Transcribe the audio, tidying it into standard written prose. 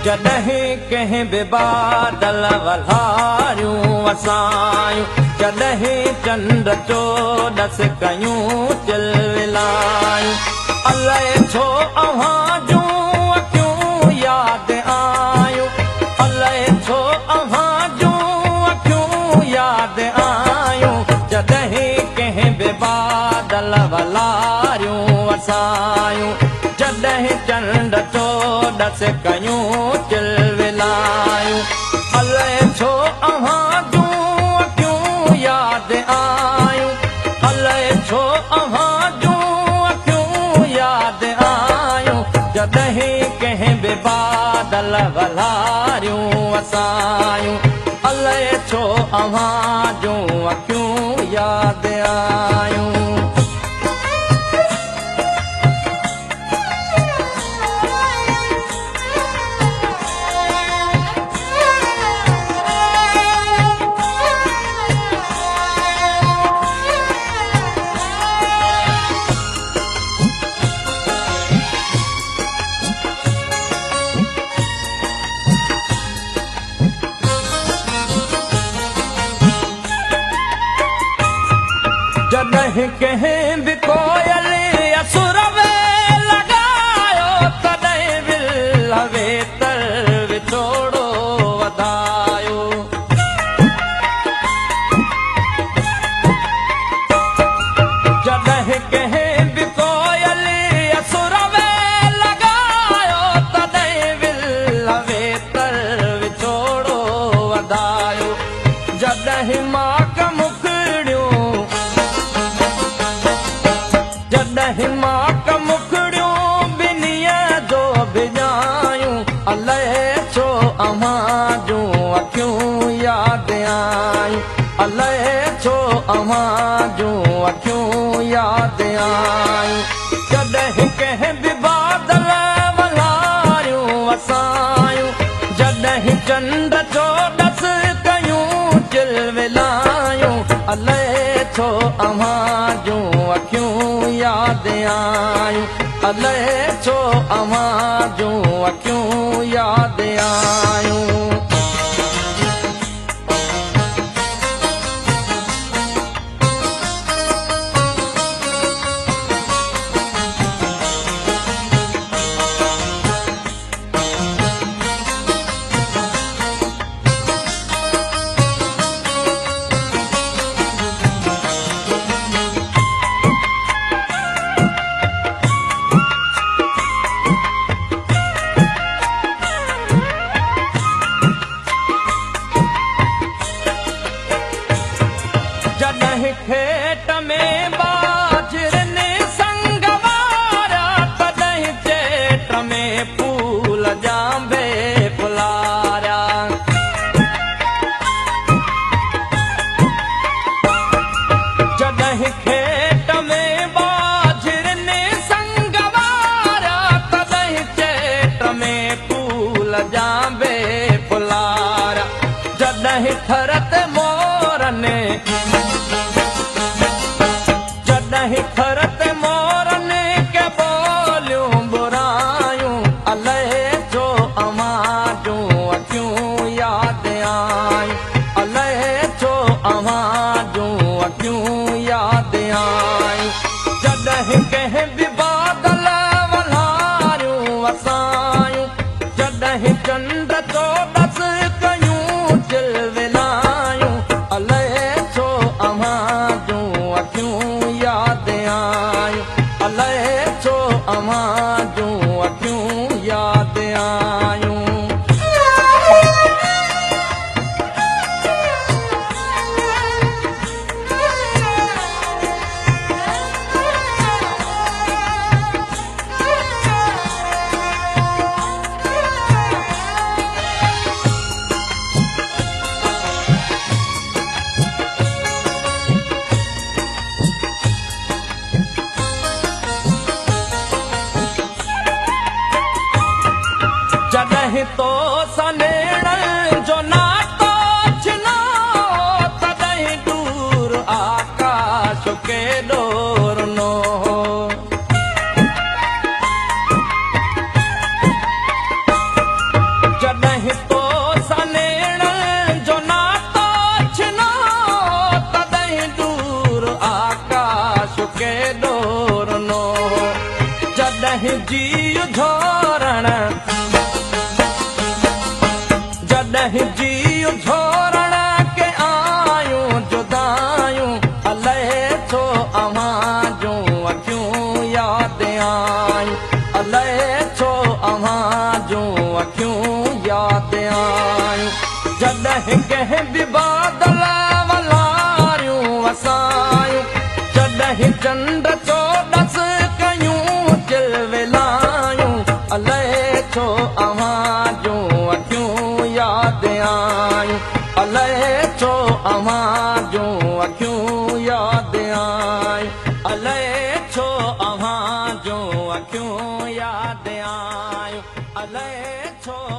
जॾहिं कंहिं बि बादल वल्हारियूं वसायूं, जॾहिं चंड चोॾस कयूं चिलविलायूं, अलाए छो अव्हां जूं अखियूं यादि आयूं, अलाए छो अव्हां जूं अखियूं यादि आयूं, जॾहिं कंहिं बि बादल वल्हारियूं वसायूं, जॾहिं चंड चोॾस कयूं चिलविलायूं, अलाए छो अव्हां जूं अखियूं यादि आयूं, अलाए छो अव्हां जूं अखियूं यादि आयूं, जॾहिं कंहिं बि बादल वल्हारियूं वसायूं, अलाए छो अव्हां जूं अखियूं यादि आयूं। जॾहिं कंहिं बि कोयल असुर में लॻायो, तॾहिं विल वेतर विछोड़ो वधायो, जॾहिं कंहिं बि कोयल असुर में लॻायो, तॾहिं विल वेतर विछोड़ो वधायो, जॾहिं माक मुखड़ियूं, जॾहिं माक मुखड़ियूं ॿिन्हीअ जो बिॼायूं, अलाए छो अव्हां जूं अखियूं यादि आयूं, अलाए छो अव्हां जूं अखियूं यादि आयूं, जॾहिं कंहिं बि बादल वल्हारियूं वसायूं, जॾहिं चंड चोॾस कयूं चिलविलायूं, अलाए छो अव्हां जूं अखियूं यादि आयूं, अलाए छो अव्हां जूं अखियूं यादि आयूं। जॾहिं खेत में बाजरनि संग वारा, तॾहिं चेट में फूल जांबे फुलारिया, जॾहिं खेत में बाजरनि संग वारा, तॾहिं चेट में फूल जांबे फुलारिया, जॾहिं थरत मोरनि, जॾहिं थरत मोरनि के बोलियूं बुरायूं, अलाए छो अव्हां जूं अखियूं यादि आयूं, अलाए छो अव्हां जूं अखियूं यादि आयूं, जॾहिं कंहिं बि बादल वल्हारियूं वसायूं, जॾहिं चंड चोॾस कयूं चिलविलायूं, अलाए छो अव्हां जूं अखियूं यादि आयूं, अलाए छो अव्हां जूं अखियूं यादि आयूं। जॾहिं तो सनेण जो नातो छिनो, तॾहिं दूर आकाश के डोरनो, जॾहिं कंहिं बि बादल वलारियूं वसायूं जॾहिं चंड चोॾस कयूं चिलविलायूं अलाए छो अव्हां जूं अखियूं यादि आयूं अलाए छो अव्हां जूं अखियूं यादि आयूं अलाए छो अव्हां जूं अखियूं यादि आयूं अलाए छो